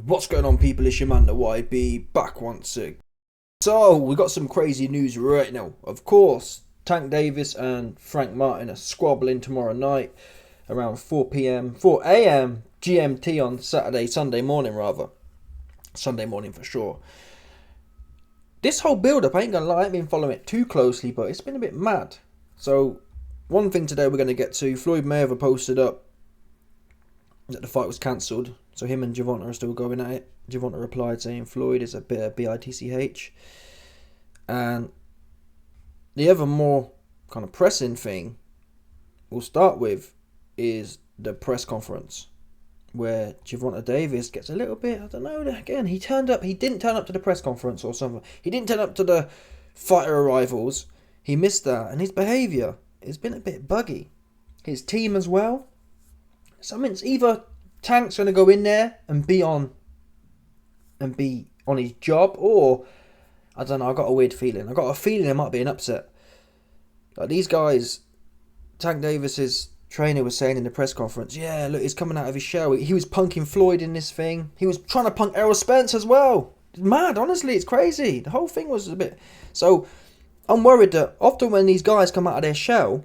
What's going on, people? It's your man, the YB, back once again. So, we got some crazy news right now. Of course, Tank Davis and Frank Martin are squabbling tomorrow night around 4 a.m. GMT on Sunday morning for sure. This whole build-up, I ain't gonna lie, I ain't been following it too closely, but it's been a bit mad. So, one thing today we're going to get to, Floyd Mayweather posted up that the fight was cancelled. So him and Gervonta are still going at it. Gervonta replied saying Floyd is a bit of bitch. And the other more kind of pressing thing we'll start with is the press conference, where Gervonta Davis gets a little bit, I don't know, again, he didn't turn up to the press conference or something. He didn't turn up to the fighter arrivals. He missed that, and his behaviour has been a bit buggy. His team as well. Something's either Tank's going to go in there and be on his job, or I don't know, I got a weird feeling. I got a feeling there might be an upset. Like these guys, Tank Davis's trainer was saying in the press conference, yeah, look, he's coming out of his shell. He was punking Floyd in this thing. He was trying to punk Errol Spence as well. It's mad, honestly, it's crazy. The whole thing was a bit... So, I'm worried that often when these guys come out of their shell,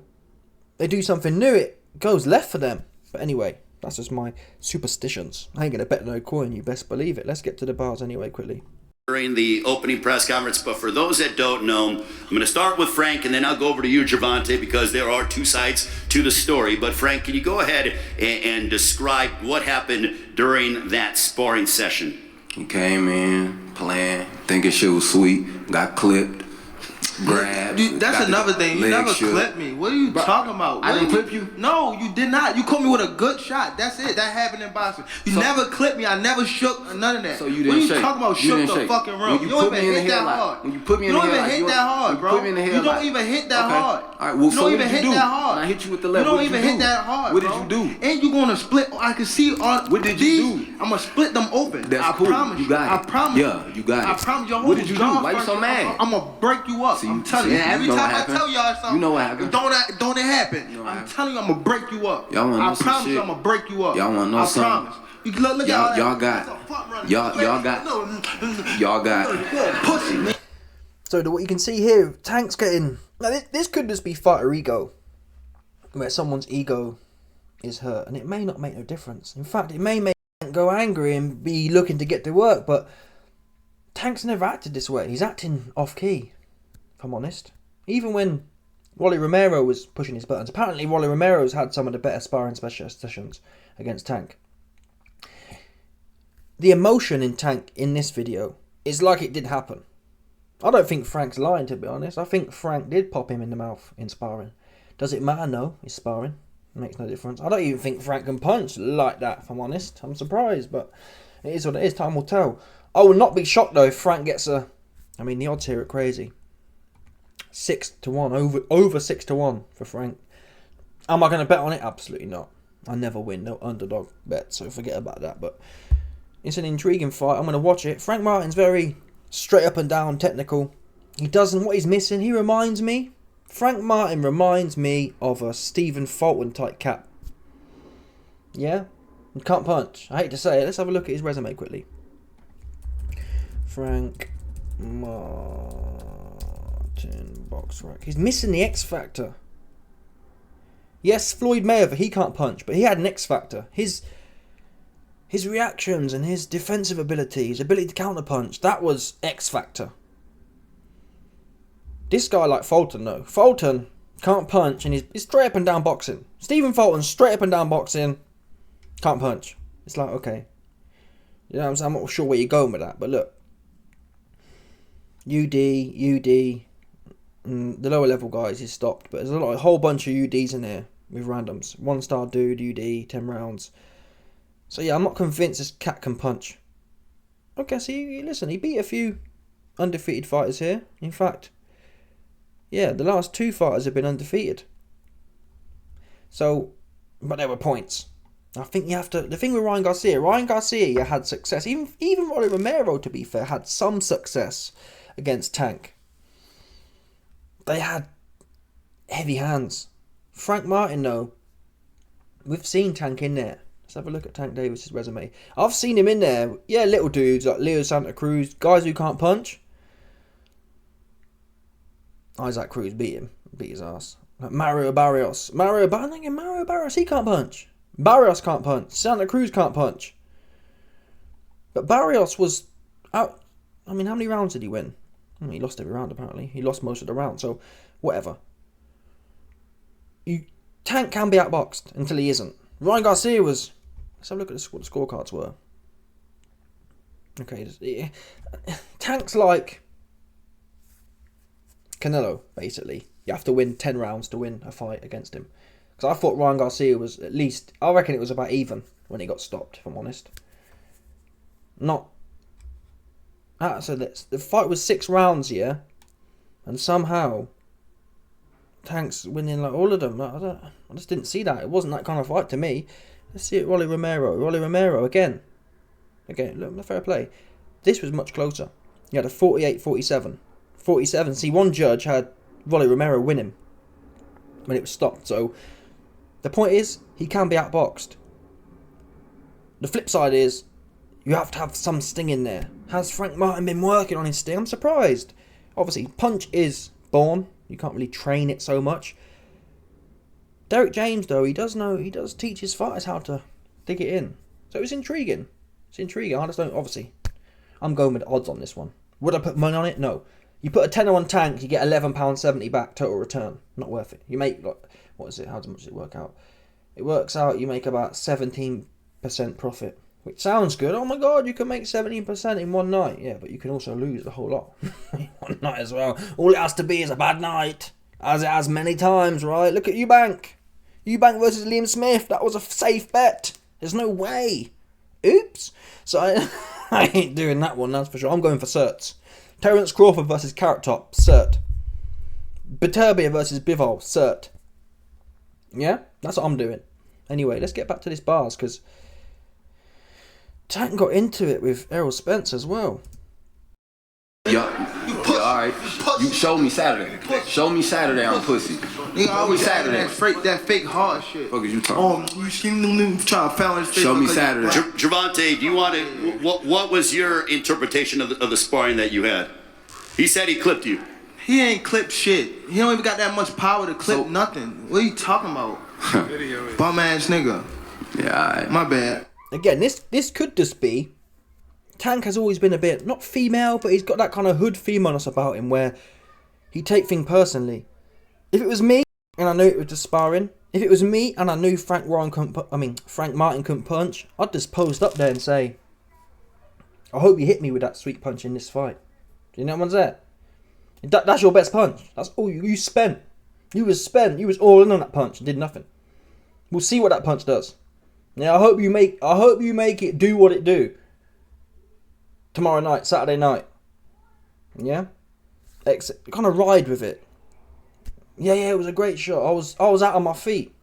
they do something new, it goes left for them. But anyway, that's just my superstitions. I ain't going to bet no coin, you best believe it. Let's get to the bars anyway, quickly. During the opening press conference, but for those that don't know, I'm going to start with Frank, and then I'll go over to you, Gervonta, because there are two sides to the story. But Frank, can you go ahead and describe what happened during that sparring session? He came in, playing, thinking shit was sweet, got clipped. Grab. That's another thing. You never clipped me. What are you talking about? I didn't clip you? No, you did not. You caught me with a good shot. That's it. That happened in boxing. You never clipped me. I never shook or none of that. So you didn't What are you shake? talking about? You Shook the fucking room. You don't even hit that hard. When you put me in the headlock. You don't even hit that hard, bro. You don't even hit that hard. All right, well, you don't even hit that hard. I hit you with the left. You don't even hit that hard, What did you do? And you gonna split. I can see on. What did you do? I'm gonna split them open. That's I cool. promise You got it. I promise. Yeah, you got it. I promise you. What did you do? Why you so mad? I'm gonna break you up. I'm telling you. Every time I tell y'all something, you know what happened. Don't it happen? I'm telling you, I'm gonna break you up. Y'all wanna know some promise shit? you, I'm gonna break you up. Y'all wanna know something? I promise. You look at Y'all got. Y'all got. Pussy, man. So what you can see here, Tank's getting... Now this could just be fighter ego, where someone's ego is hurt, and it may not make no difference. In fact, it may make Tank go angry and be looking to get to work, but Tank's never acted this way. He's acting off-key, if I'm honest. Even when Wally Romero was pushing his buttons. Apparently, Wally Romero's had some of the better sparring sessions against Tank. The emotion in Tank in this video is like it did happen. I don't think Frank's lying, to be honest. I think Frank did pop him in the mouth in sparring. Does it matter? No, it's sparring. It makes no difference. I don't even think Frank can punch like that, if I'm honest. I'm surprised, but it is what it is. Time will tell. I will not be shocked, though, if Frank gets a... I mean, the odds here are crazy. 6-1, over 6-1 for Frank. Am I going to bet on it? Absolutely not. I never win, no underdog bet, so forget about that. But it's an intriguing fight. I'm going to watch it. Frank Martin's very straight up and down, technical. He doesn't, what he's missing, Frank Martin reminds me of a Stephen Fulton type cap. Yeah? He can't punch. I hate to say it. Let's have a look at his resume quickly. Frank Martin, box rack. He's missing the X factor. Yes, Floyd Mayweather, he can't punch, but he had an X factor. His reactions and his defensive ability, his ability to counter punch, that was X factor. This guy like Fulton, though. Fulton can't punch and he's straight up and down boxing. Stephen Fulton, straight up and down boxing, can't punch. It's like, okay. You know what I'm saying? I'm not sure where you're going with that, but look. UD, the lower level guys he's stopped, but there's a whole bunch of UDs in there with randoms. 1-star dude, UD, 10 rounds. So yeah, I'm not convinced this cat can punch. Okay, so listen, he beat a few undefeated fighters here. In fact, yeah, the last 2 fighters have been undefeated. So, but there were points. I think you have to... The thing with Ryan Garcia had success. Even Rolly Romero, to be fair, had some success against Tank. They had heavy hands. Frank Martin, though, we've seen Tank in there Let's have a look at Tank Davis's resume. I've seen him in there. Yeah, little dudes like Leo Santa Cruz, guys who can't punch. Isaac Cruz beat his ass. Like Mario Barrios, he can't punch. Barrios can't punch. Santa Cruz can't punch. But Barrios was out. I mean, how many rounds did he win? He lost every round, apparently. He lost most of the round, so whatever. Tank can be outboxed until he isn't. Ryan Garcia was... Let's have a look at what the scorecards were. Okay, Tank's like Canelo, basically. You have to win 10 rounds to win a fight against him. Because I thought Ryan Garcia was at least... I reckon it was about even when he got stopped, if I'm honest. Not... so the fight was 6 rounds, yeah? And somehow... Tank's winning like all of them. I just didn't see that. It wasn't that kind of fight to me. Let's see it. Rolly Romero again. Look, fair play. This was much closer. He had a 48-47. 47. See, one judge had Rolly Romero winning when it was stopped. So the point is, he can be outboxed. The flip side is, you have to have some sting in there. Has Frank Martin been working on his sting? I'm surprised. Obviously, punch is born. You can't really train it so much. Derek James, though, he does teach his fighters how to dig it in. So it's intriguing. I just don't, obviously, I'm going with odds on this one. Would I put money on it? No. You put a tenner on Tank, you get £11.70 back total return. Not worth it. You make, like, what is it? How much does it work out? It works out, you make about 17% profit. Which sounds good. Oh my god, you can make 17% in one night. Yeah, but you can also lose a whole lot in one night as well. All it has to be is a bad night. As it has many times, right? Look at Eubank. Eubank versus Liam Smith. That was a safe bet. There's no way. Oops. So I ain't doing that one, that's for sure. I'm going for certs. Terence Crawford versus Carrot Top. Cert. Beterbiev versus Bivol. Cert. Yeah? That's what I'm doing. Anyway, let's get back to this bars, because... Tank got into it with Errol Spence as well. Alright. You show me Saturday. Show me Saturday on pussy. Nigga always Saturday. That fake hard shit. What is you talking? You seen them trying to foul his face. Show me Saturday. Gervonta, do you want to? What was your interpretation of the sparring that you had? He said he clipped you. He ain't clipped shit. He don't even got that much power to clip nothing. What are you talking about? Bum ass nigga. Yeah, alright. My bad. Again, this could just be... Tank has always been a bit, not female, but he's got that kind of hood femaleness about him where he take things personally. If it was me, and I knew it was just sparring, if it was me and I knew Frank Martin couldn't punch, I'd just post up there and say, I hope you hit me with that sweet punch in this fight. Do you know what I'm saying? That's your best punch. That's all you spent. You was all in on that punch and did nothing. We'll see what that punch does. Yeah, I hope you make it do what it do. Tomorrow night, Saturday night. Yeah? Kind of ride with it. Yeah, it was a great shot. I was out on my feet.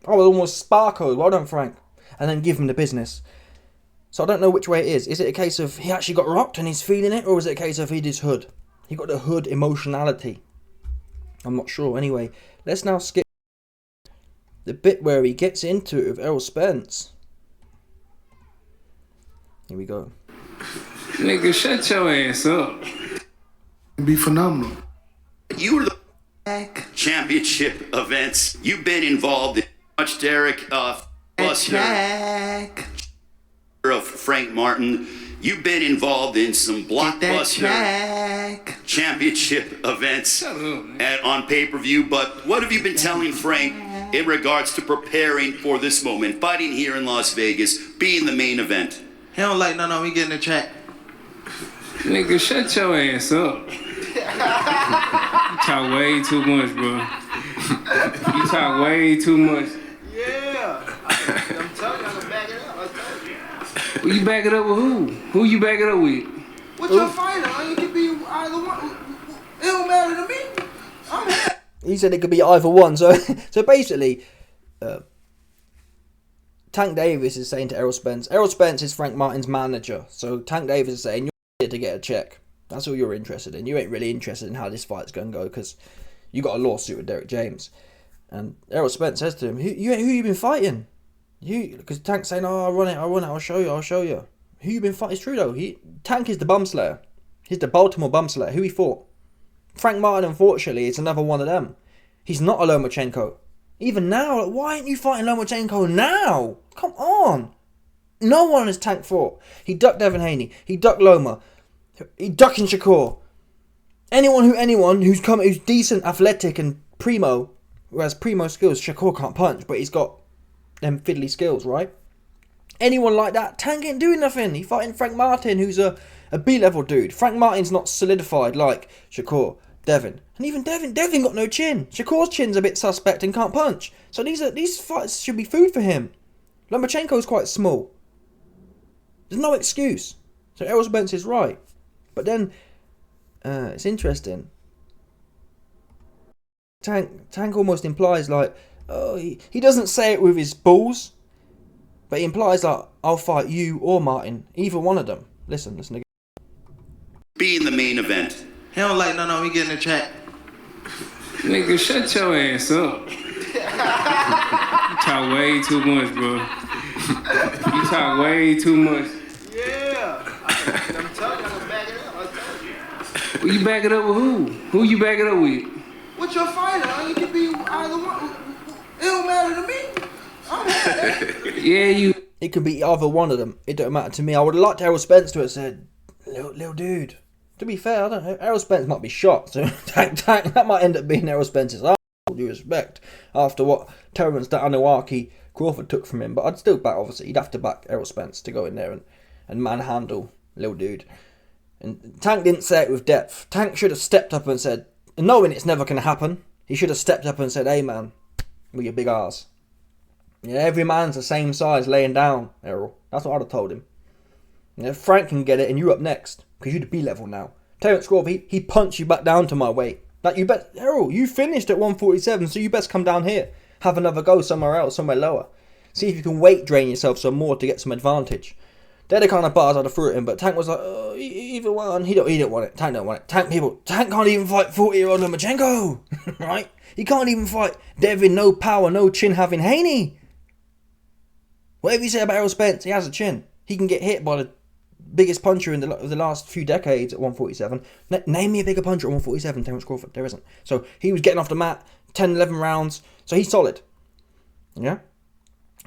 I was almost sparkled. Well done, Frank. And then give him the business. So I don't know which way it is. Is it a case of he actually got rocked and he's feeling it? Or is it a case of he did hood? He got the hood emotionality. I'm not sure. Anyway, let's now skip the bit where he gets into it with Errol Spence. Here we go. Nigga, shut your ass up. It'd be phenomenal. You were the championship events. You've been involved in much Derek Buster of Frank Martin. You've been involved in some blockbuster championship events on pay-per-view. But what have you been telling Frank in regards to preparing for this moment, fighting here in Las Vegas, being the main event? He don't like none of them. He get in the chat. Nigga, shut your ass up. You talk way too much, bro. You talk way too much. Yeah. I'm telling you, I'm gonna back it up. I'm telling you. Well, you back it up with who? Who you back it up with? What's your fighter? You can be either one. It don't matter to me. I'm here. He said it could be either one. So basically, Tank Davis is saying to Errol Spence. Errol Spence is Frank Martin's manager. So Tank Davis is saying, you're here to get a check. That's all you're interested in. You ain't really interested in how this fight's going to go because you got a lawsuit with Derek James. And Errol Spence says to him, who you been fighting? Because Tank's saying, oh, I run it, I'll show you. Who you been fighting? It's true though. Tank is the bum slayer. He's the Baltimore bum slayer. Who he fought? Frank Martin, unfortunately, is another one of them. He's not a Lomachenko. Even now, like, why aren't you fighting Lomachenko now? Come on. No one has Tank fought. He ducked Devin Haney. He ducked Loma. He ducking Shakur. Anyone who's decent, athletic, and primo, who has primo skills. Shakur can't punch, but he's got them fiddly skills, right? Anyone like that, Tank ain't doing nothing. He fighting Frank Martin, who's a B-level dude. Frank Martin's not solidified like Shakur, Devin. And even Devin got no chin. Shakur's chin's a bit suspect and can't punch. So these fights should be food for him. Lomachenko's quite small. There's no excuse. So Errol Spence is right. But then, it's interesting. Tank almost implies like, oh, he doesn't say it with his balls, but he implies like, I'll fight you or Martin, either one of them. Listen again. Be in the main event. He don't like no, we get in the chat. Nigga, shut your ass up. You talk way too much, bro. You talk way too much. Yeah. I'm telling you, I'm gonna back it up. I told you. Well, you back it up with who? Who you back it up with? What's your fighter? You can be either one. It don't matter to me. I'm happy. Yeah, you. It could be either one of them. It don't matter to me. I would have liked Errol Spence to have said, little dude. To be fair, I don't know. Errol Spence might be shot, so that might end up being Errol Spence's ass, with due respect, after what Terrence Anuaki Crawford took from him. But I'd still back, obviously. You'd have to back Errol Spence to go in there and manhandle little dude. And Tank didn't say it with depth. Tank should have stepped up and said, knowing it's never going to happen, he should have stepped up and said, hey man, with your big arse. Yeah, every man's the same size laying down, Errol. That's what I'd have told him. Yeah, Frank can get it and you up next, because you're the B level now. Terence Crawford, he punched you back down to my weight. Like, you bet, Errol, you finished at 147, so you best come down here. Have another go somewhere else, somewhere lower. See if you can weight drain yourself some more to get some advantage. They're the kind of bars I'd have threw at him, but Tank was like, oh, either one. He didn't want it. Tank don't want it. Tank can't even fight 40-year-old Lomachenko, right? He can't even fight Devin, no power, no chin having Haney. Whatever you say about Errol Spence, he has a chin. He can get hit by the biggest puncher in the last few decades at 147. Name me a bigger puncher at 147, Terence Crawford. There isn't. So he was getting off the mat, 10, 11 rounds. So he's solid. Yeah?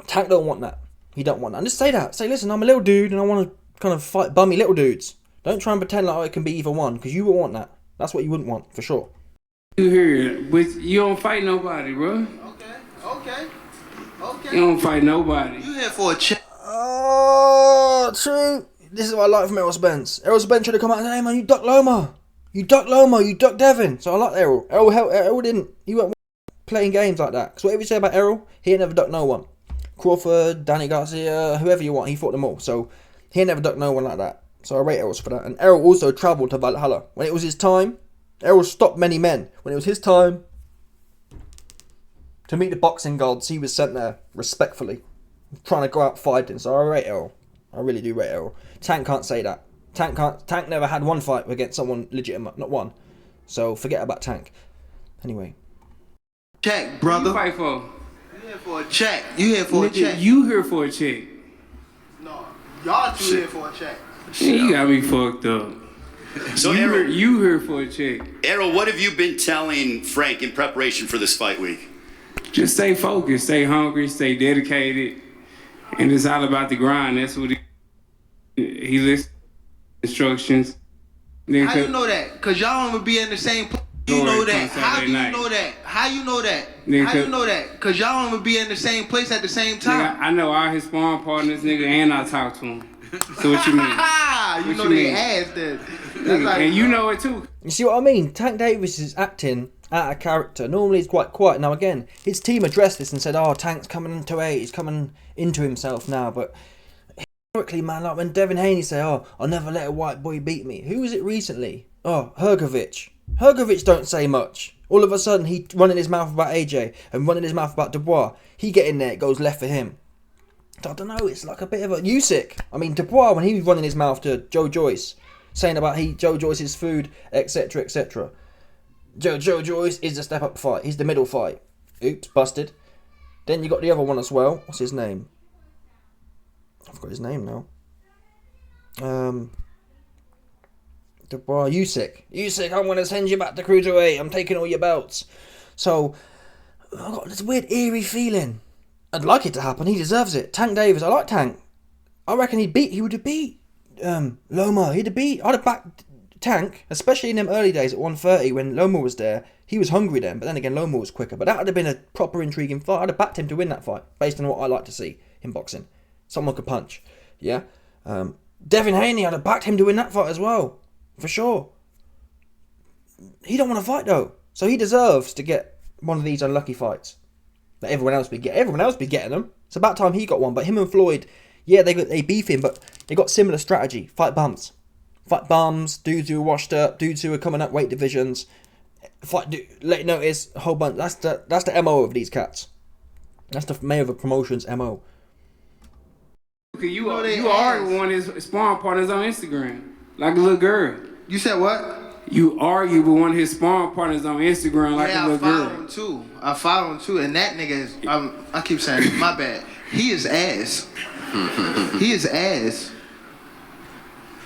Tank don't want that. He don't want that. And just say that. Say, listen, I'm a little dude and I want to kind of fight bummy little dudes. Don't try and pretend like it can be either one, because you would want that. That's what you wouldn't want, for sure. You here, but you don't fight nobody, bro. Okay. You don't fight nobody. You here for a check? Oh, true. This is what I like from Errol Spence. Errol Spence should have come out and said, hey man, you ducked Loma. You ducked Devin. So I like Errol. Errol didn't. He went playing games like that. Because whatever you say about Errol, he ain't never ducked no one. Crawford, Danny Garcia, whoever you want, he fought them all. So he ain't never ducked no one like that. So I rate Errol for that. And Errol also travelled to Valhalla. When it was his time, Errol stopped many men. When it was his time to meet the boxing gods, he was sent there respectfully, trying to go out fighting. So I rate Errol. I really do rate Errol. Tank can't say that. Tank never had one fight against someone legitimate, not one. So forget about Tank. Anyway. Check, brother. You fight for? You here for a check. You here for a check. You here for a check. No, y'all two here for a check. You got me fucked up. So you here for a check. Errol, what have you been telling Frank in preparation for this fight week? Just stay focused, stay hungry, stay dedicated, and it's all about the grind. That's what he listens to instructions. How you know that? Because y'all don't be in the same place. You know that. How do you know that? How you know that? How you know that? Because y'all don't be in the same place at the same time. Nigga, I know all his sparring partners, nigga, and I talk to him. So what you mean? You know they ass then. And you know it too. You see what I mean? Tank Davis is acting out of character. Normally he's quite quiet. Now again, his team addressed this and said, oh, Tank's coming into it. He's coming into himself now. But historically, man, like when Devin Haney say, oh, I'll never let a white boy beat me. Who was it recently? Oh, Hrgovic. Hrgovic don't say much. All of a sudden, he running his mouth about AJ and running his mouth about Dubois. He get in there, it goes left for him. I don't know, it's like a bit of a Usyk. I mean, Dubois, when he was running his mouth to Joe Joyce, saying about Joe Joyce's food, etc., etc. Joe Joyce is the step-up fight. He's the middle fight. Oops, busted. Then you got the other one as well. What's his name? I forgot his name now. The boy Usyk, I'm gonna send you back to cruiserweight. I'm taking all your belts. So I got this weird eerie feeling. I'd like it to happen. He deserves it. Tank Davis. I like Tank. I reckon he would have beat Loma. I'd have backed Tank, especially in them early days at 130 when Loma was there. He was hungry then, but then again Loma was quicker. But that would have been a proper intriguing fight. I'd have backed him to win that fight based on what I like to see in boxing. Someone could punch. Yeah. Devin Haney, I'd have backed him to win that fight as well. For sure. He don't want to fight though. So he deserves to get one of these unlucky fights that everyone else be getting them. It's about time he got one. But him and Floyd, yeah, they beef him, but they got similar strategy. Fight bums, dudes who are washed up, dudes who are coming up weight divisions. Late notice, a whole bunch. That's the MO of these cats. That's the Mayweather Promotions MO. You are one of his sparring partners on Instagram, like a little girl. You said what? You argue with one of his sparring partners on Instagram like a little girl. I follow him too, and that nigga is. I keep saying, my bad. He is ass. He is ass.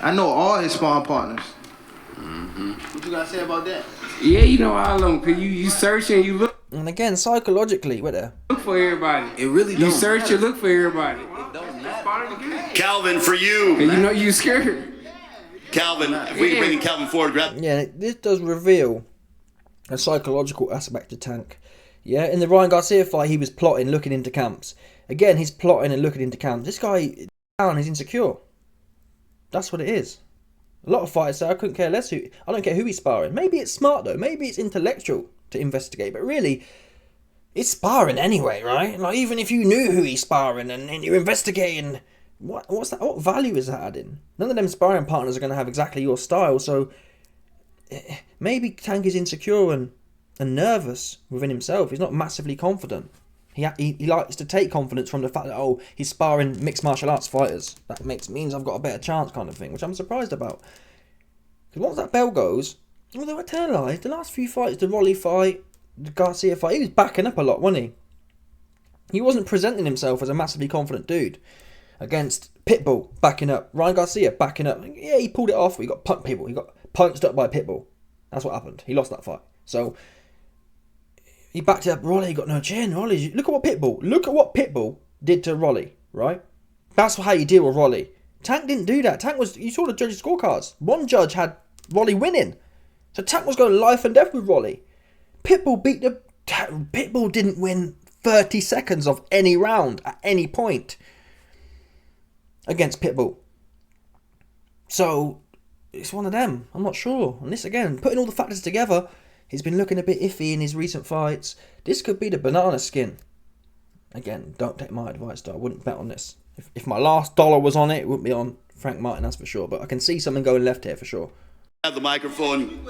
I know all his sparring partners. What you gotta say about that? Yeah, you know all of them, cause you search and you look. And again, psychologically, we're there. Look for everybody. It really don't. You search and look for everybody. Calvin, for you. And you know you scared. Calvin, if we can bring Calvin forward, grab. Yeah, this does reveal a psychological aspect to Tank. Yeah, in the Ryan Garcia fight, he was plotting, looking into camps. Again, he's plotting and looking into camps. This guy down is insecure. That's what it is. A lot of fighters say, I couldn't care less I don't care who he's sparring. Maybe it's smart though. Maybe it's intellectual to investigate. But really, it's sparring anyway, right? Like even if you knew who he's sparring and you're investigating, what's that? What value is that adding? None of them sparring partners are going to have exactly your style. So maybe Tank is insecure and nervous within himself. He's not massively confident. He likes to take confidence from the fact that, he's sparring mixed martial arts fighters. That means I've got a better chance kind of thing, which I'm surprised about. Because once that bell goes, although I tell lies, the last few fights, the Rolly fight, the Garcia fight, he was backing up a lot, wasn't he? He wasn't presenting himself as a massively confident dude. Against Pitbull, backing up. Ryan Garcia, backing up. Yeah, he pulled it off, but he got He got punched up by Pitbull. That's what happened. He lost that fight. So he backed it up. Rolly got no chin. Rolly, look at what Pitbull did to Rolly, right? That's how you deal with Rolly. Tank didn't do that. You saw the judges' scorecards. One judge had Rolly winning. So Tank was going life and death with Rolly. Pitbull didn't win 30 seconds of any round at any point against Pitbull. So it's one of them. I'm not sure. And this again, putting all the factors together, he's been looking a bit iffy in his recent fights. This could be the banana skin. Again, don't take my advice though. I wouldn't bet on this. If my last dollar was on it, it wouldn't be on Frank Martin, that's for sure. But I can see something going left here for sure. Have the microphone.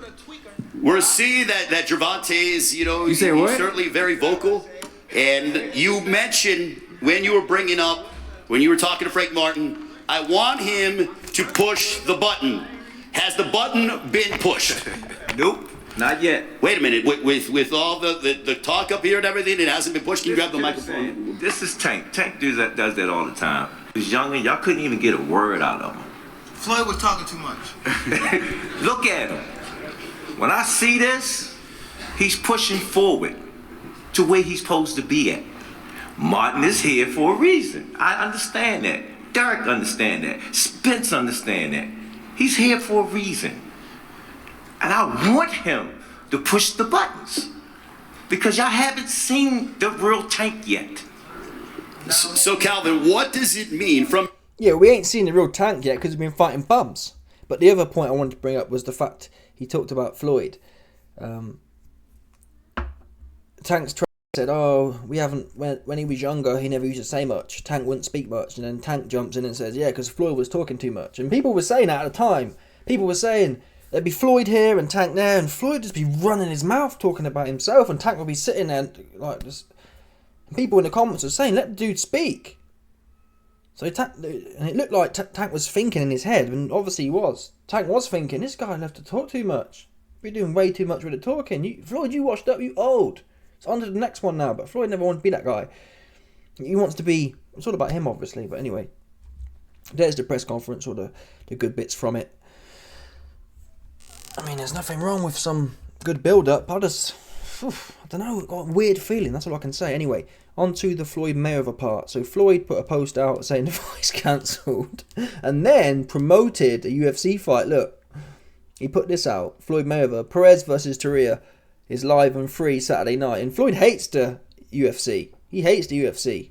We're seeing that Gervonta is, he's certainly very vocal. And you mentioned when you were talking to Frank Martin, I want him to push the button. Has the button been pushed? Nope, not yet. Wait a minute. With all the talk up here and everything, it hasn't been pushed. Can you grab the microphone? This is Tank. Tank does that all the time. He was young and y'all couldn't even get a word out of him. Floyd was talking too much. Look at him. When I see this, he's pushing forward to where he's supposed to be at. Martin is here for a reason. I understand that. Derek understand that. Spence understand that. He's here for a reason. And I want him to push the buttons. Because y'all haven't seen the real Tank yet. So Calvin, what does it mean from... Yeah, we ain't seen the real Tank yet because we've been fighting bums. But the other point I wanted to bring up was the fact he talked about Floyd. Tank's said, we haven't, when he was younger, he never used to say much. Tank wouldn't speak much. And then Tank jumps in and says, yeah, because Floyd was talking too much. And people were saying that at the time. People were saying there'd be Floyd here and Tank there, and Floyd would just be running his mouth talking about himself, and Tank would be sitting there like this. And people in the comments were saying, let the dude speak. So and it looked like Tank was thinking in his head, and obviously he was. Tank was thinking, this guy left to talk too much. We're doing way too much with the talking. Floyd, you washed up, you old. It's on to the next one now, but Floyd never wanted to be that guy. He wants to be, it's all about him obviously, but anyway. There's the press conference, or the good bits from it. I mean, there's nothing wrong with some good build-up. I don't know, I've got a weird feeling, that's all I can say. Anyway, on to the Floyd Mayweather part. So Floyd put a post out saying the fight's cancelled, and then promoted a UFC fight. Look, he put this out. Floyd Mayweather, Perez versus Torreira is live and free Saturday night. And Floyd hates the UFC. He hates the UFC.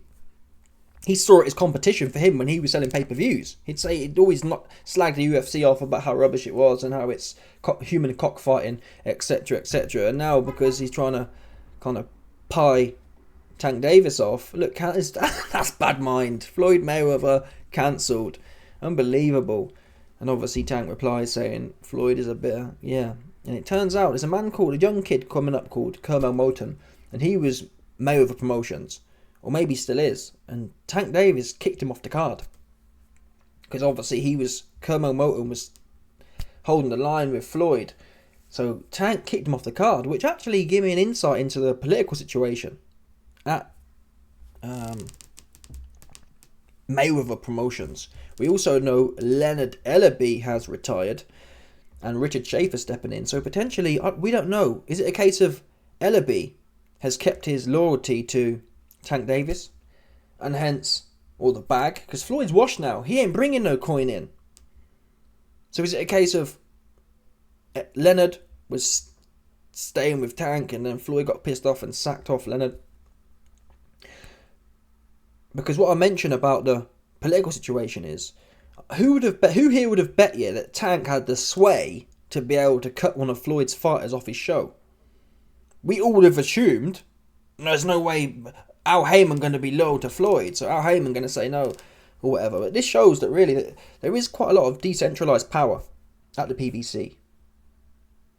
He saw it as competition for him when he was selling pay-per-views. He'd always not slag the UFC off about how rubbish it was and how it's human cockfighting, etc., etc. And now, because he's trying to kind of pie Tank Davis off, look, that's bad mind. Floyd Mayweather cancelled. Unbelievable. And obviously Tank replies saying Floyd is a bitter, yeah. And it turns out there's a young kid coming up called Kermel Moton, and he was Mayweather Promotions. Or maybe still is. And Tank Davis kicked him off the card. Because obviously Kermel Moton was holding the line with Floyd. So Tank kicked him off the card, which actually gave me an insight into the political situation at Mayweather Promotions. We also know Leonard Ellaby has retired and Richard Schaefer stepping in. So potentially, we don't know. Is it a case of Ellaby has kept his loyalty to Tank Davis, and hence all the bag, because Floyd's washed now, he ain't bringing no coin in. So is it a case of Leonard was staying with Tank and then Floyd got pissed off and sacked off Leonard? Because what I mentioned about the political situation is, who here would have bet you that Tank had the sway to be able to cut one of Floyd's fighters off his show? We all would have assumed there's no way Al Heyman going to be loyal to Floyd, so Al Heyman going to say no, or whatever. But this shows that really there is quite a lot of decentralised power at the PBC.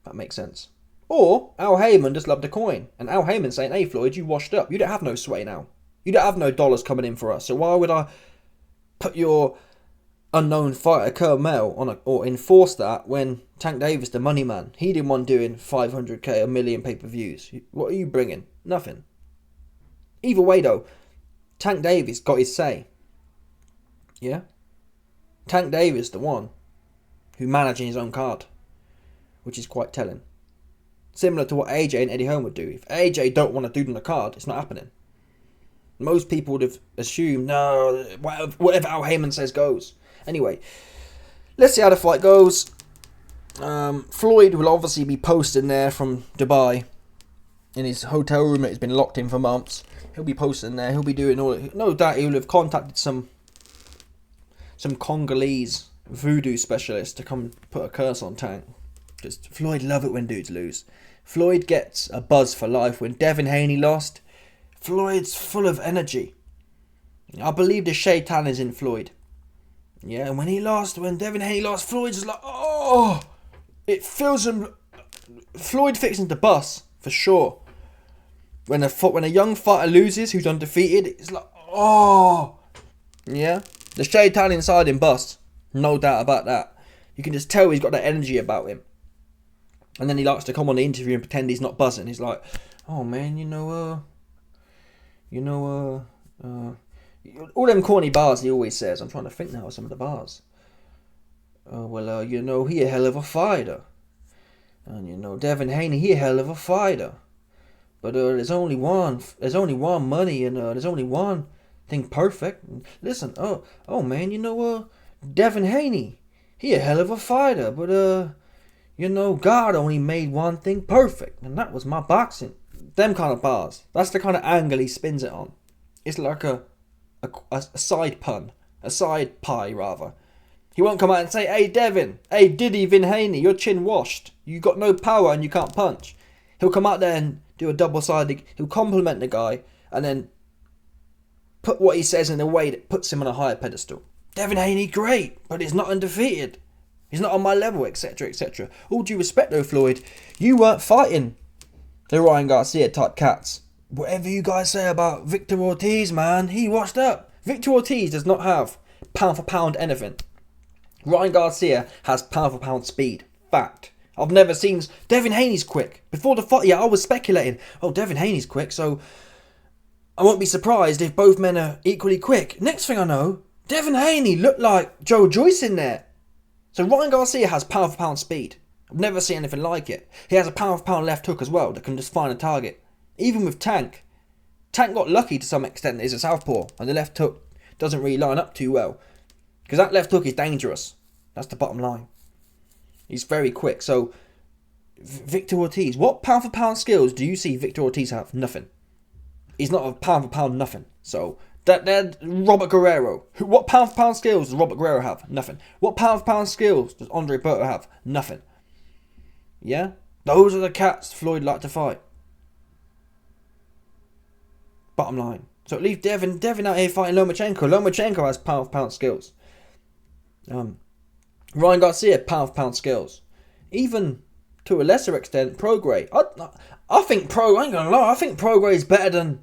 That makes sense. Or Al Heyman just loved a coin, and Al Heyman saying, hey Floyd, you washed up, you don't have no sway now. You don't have no dollars coming in for us, so why would I put your unknown fighter Kermel on or enforce that when Tank Davis, the money man, he didn't want doing 500k, a million pay-per-views. What are you bringing? Nothing. Either way though, Tank Davis got his say. Yeah? Tank Davis, the one who managing his own card, which is quite telling. Similar to what AJ and Eddie Hearn would do. If AJ don't want to do on the card, it's not happening. Most people would have assumed, no, whatever Al Heyman says goes. Anyway, let's see how the fight goes. Floyd will obviously be posting there from Dubai in his hotel room that he's been locked in for months. He'll be posting there. He'll be doing all. No doubt he'll have contacted some Congolese voodoo specialist to come put a curse on Tank. Just Floyd love it when dudes lose. Floyd gets a buzz for life. When Devin Haney lost, Floyd's full of energy. I believe the shaitan is in Floyd. Yeah, and when Devin Haney lost, Floyd's just like, oh, it fills him. Floyd fixing the bus for sure. When a young fighter loses who's undefeated, it's like, oh, yeah. The shaitan inside him busts, no doubt about that. You can just tell he's got that energy about him. And then he likes to come on the interview and pretend he's not buzzing. He's like, oh man, all them corny bars he always says. I'm trying to think now of some of the bars. He a hell of a fighter. And Devin Haney, he a hell of a fighter. But there's only one money, and there's only one thing perfect. Listen, Devin Haney, he a hell of a fighter, but God only made one thing perfect, and that was my boxing. Them kind of bars. That's the kind of angle he spins it on. It's like a side pun, a side pie rather. He won't come out and say, hey Devin, hey Diddy Vin Haney, your chin washed. You got no power and you can't punch. He'll come out there and do a double-sided, he'll compliment the guy and then put what he says in a way that puts him on a higher pedestal. Devin Haney, great, but he's not undefeated. He's not on my level, etc., etc. All due respect though, Floyd, you weren't fighting the Ryan Garcia type cats. Whatever you guys say about Victor Ortiz, man, he washed up. Victor Ortiz does not have pound for pound anything. Ryan Garcia has pound for pound speed. Fact. I've never seen... Devin Haney's quick. Before the fight, I was speculating, Devin Haney's quick, so I won't be surprised if both men are equally quick. Next thing I know, Devin Haney looked like Joe Joyce in there. So Ryan Garcia has pound for pound speed. I've never seen anything like it. He has a pound for pound left hook as well that can just find a target. Even with Tank got lucky to some extent that he's a southpaw and the left hook doesn't really line up too well. Because that left hook is dangerous. That's the bottom line. He's very quick. So Victor Ortiz, what pound for pound skills do you see Victor Ortiz have? Nothing. He's not a pound for pound nothing. So that Robert Guerrero. What pound for pound skills does Robert Guerrero have? Nothing. What pound for pound skills does Andre Berto have? Nothing. Yeah? Those are the cats Floyd like to fight. Bottom line. So at least Devin out here fighting Lomachenko. Lomachenko has pound for pound skills. Ryan Garcia, pound for pound skills. Even to a lesser extent, Prograis. I think I ain't gonna lie, I think Prograis is better than,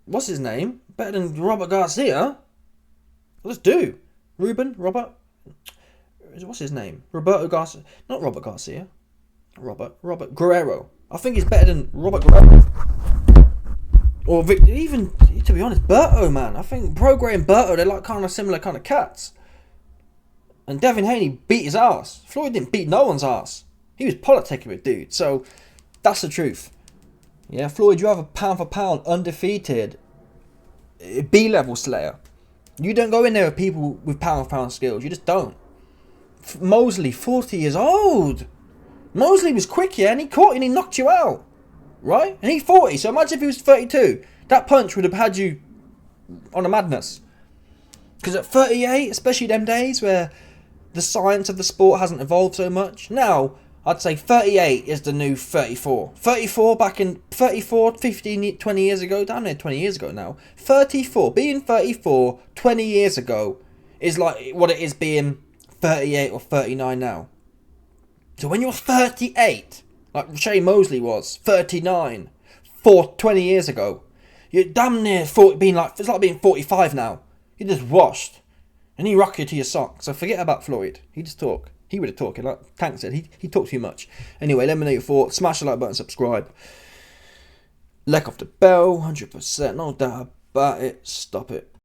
what's his name? Better than Robert Garcia. Let's do. Robert? What's his name? Roberto Garcia. Not Robert Garcia. Robert Guerrero. I think he's better than Robert Guerrero. Or Victor, even, to be honest, Berto, man. I think Prograis and Berto, they're like kind of similar kind of cats. And Devin Haney beat his ass. Floyd didn't beat no one's ass. He was politicking with dude. So, that's the truth. Yeah, Floyd, you have a pound for pound undefeated B-level slayer. You don't go in there with people with pound for pound skills. You just don't. Mosley, 40 years old. Mosley was quick, yeah, and he caught you and he knocked you out. Right? And he's 40, so imagine if he was 32. That punch would have had you on a madness. Because at 38, especially them days where the science of the sport hasn't evolved so much. Now, I'd say 38 is the new 34. 34 back in 15, 20 years ago. Damn near 20 years ago now. 34. Being 34 20 years ago is like what it is being 38 or 39 now. So when you're 38... like Shay Mosley was, 39, 20 years ago. You're damn near 40, it's like being 45 now. You're just washed. And he rock you to your socks. So forget about Floyd. He just talk. He would have talked. Like Tank said, he talked too much. Anyway, let me know your thoughts. Smash the like button, subscribe. Leg off the bell, 100%. No doubt about it. Stop it.